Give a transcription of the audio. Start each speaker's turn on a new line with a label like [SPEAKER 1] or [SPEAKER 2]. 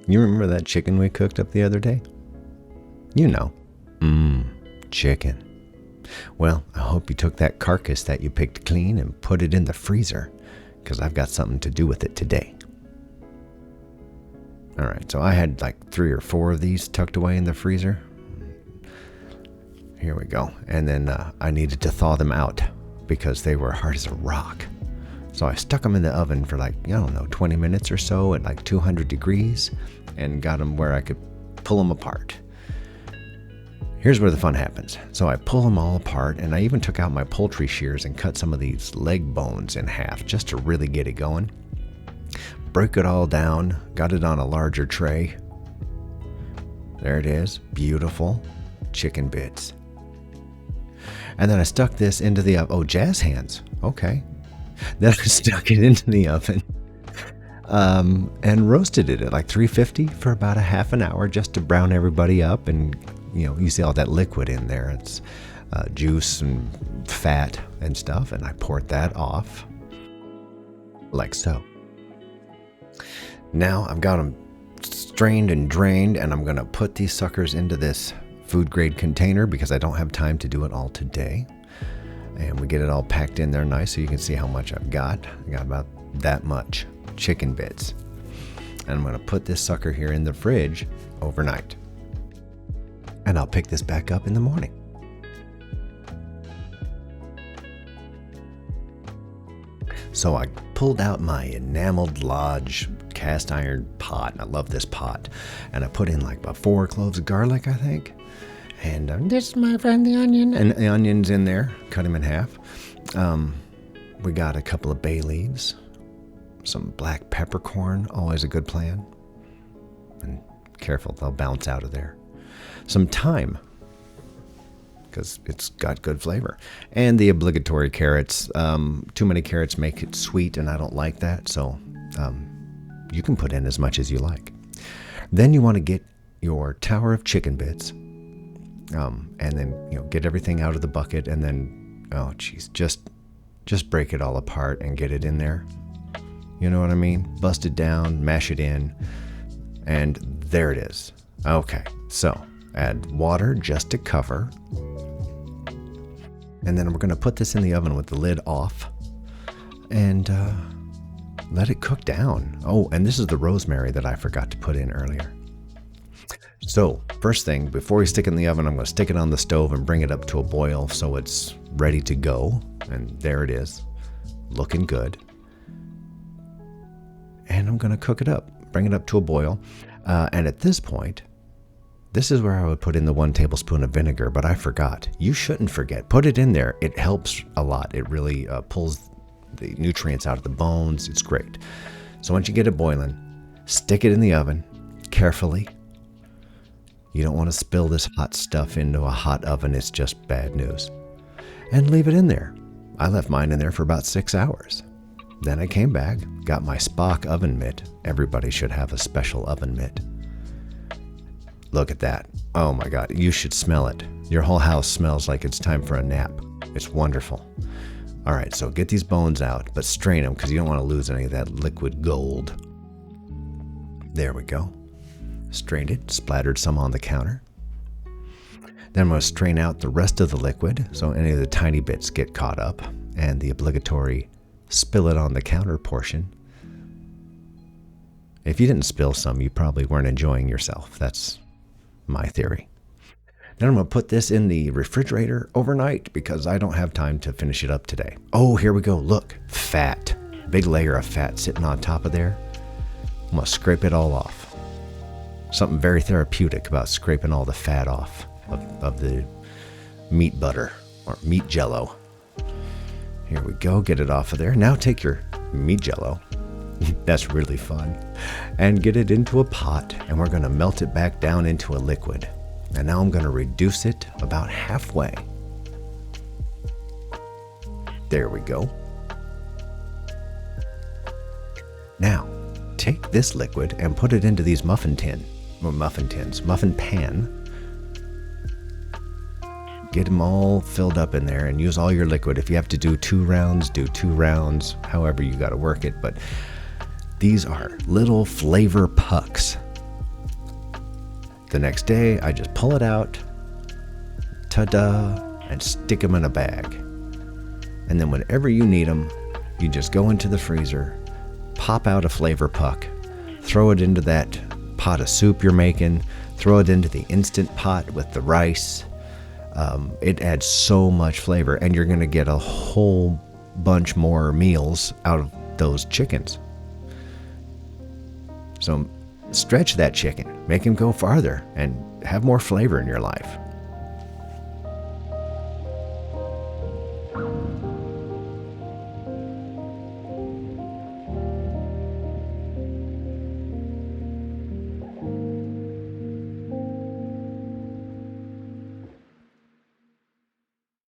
[SPEAKER 1] You remember that chicken we cooked up the other day? You know. Chicken. Well, I hope you took that carcass that you picked clean and put it in the freezer, because I've got something to do with it today. All right, so I had like 3 or 4 of these tucked away in the freezer. Here we go. And then I needed to thaw them out because they were hard as a rock. So I stuck them in the oven for like, 20 minutes or so at like 200 degrees and got them where I could pull them apart. Here's where the fun happens. So I pull them all apart, and I even took out my poultry shears and cut some of these leg bones in half just to really get it going. Broke it all down, got it on a larger tray. There it is, beautiful chicken bits. And then I stuck this into the oven. Oh, jazz hands, okay. Then I stuck it into the oven and roasted it at like 350 for about a half an hour just to brown everybody up. And you see all that liquid in there. It's juice and fat and stuff. And I poured that off like so. Now I've got them strained and drained, and I'm going to put these suckers into this food grade container because I don't have time to do it all today. And we get it all packed in there nice so you can see how much I've got. I got about that much chicken bits. And I'm going to put this sucker here in the fridge overnight. And I'll pick this back up in the morning. So I pulled out my enameled lodge cast iron pot, and I love this pot. And I put in like about 4 cloves of garlic, I think. And this is my friend the onion. And the onion's in there, cut him in half. We got a couple of bay leaves, some black peppercorn, always a good plan. And careful, they'll bounce out of there. Some thyme, because it's got good flavor. And the obligatory carrots. Too many carrots make it sweet, and I don't like that. So you can put in as much as you like. Then you want to get your tower of chicken bits. And then, get everything out of the bucket, and then, just break it all apart and get it in there. You know what I mean? Bust it down, mash it in, and there it is. Okay, so add water just to cover. And then we're going to put this in the oven with the lid off and let it cook down. Oh, and this is the rosemary that I forgot to put in earlier. So first thing, before we stick it in the oven, I'm going to stick it on the stove and bring it up to a boil so it's ready to go. And there it is, looking good. And I'm going to cook it up, bring it up to a boil. And at this point, this is where I would put in the 1 tablespoon of vinegar, but I forgot. You shouldn't forget. Put it in there. It helps a lot. It really pulls the nutrients out of the bones. It's great. So once you get it boiling, stick it in the oven carefully. You don't want to spill this hot stuff into a hot oven. It's just bad news. And leave it in there. I left mine in there for about 6 hours. Then I came back, got my Spock oven mitt. Everybody should have a special oven mitt. Look at that. Oh my God, you should smell it. Your whole house smells like it's time for a nap. It's wonderful. All right, so get these bones out, but strain them because you don't want to lose any of that liquid gold. There we go. Strained it, splattered some on the counter. Then I'm going to strain out the rest of the liquid so any of the tiny bits get caught up, and the obligatory spill it on the counter portion. If you didn't spill some, you probably weren't enjoying yourself. That's my theory. Then I'm going to put this in the refrigerator overnight because I don't have time to finish it up today. Oh, here we go. Look, fat. Big layer of fat sitting on top of there. I'm going to scrape it all off. Something very therapeutic about scraping all the fat off of the meat butter or meat jello. Here we go. Get it off of there. Now take your meat jello. That's really fun. And get it into a pot, and we're going to melt it back down into a liquid. And now I'm going to reduce it about halfway. There we go. Now, take this liquid and put it into these muffin pan. Get them all filled up in there and use all your liquid. If you have to do 2 rounds, do 2 rounds, however you got to work it. But these are little flavor pucks The next day, I just pull it out, ta-da, and stick them in a bag. And then whenever you need them, you just go into the freezer, pop out a flavor puck, throw it into that pot of soup you're making, throw it into the Instant Pot with the rice. It adds so much flavor, and you're going to get a whole bunch more meals out of those chickens. So stretch that chicken, make him go farther, and have more flavor in your life.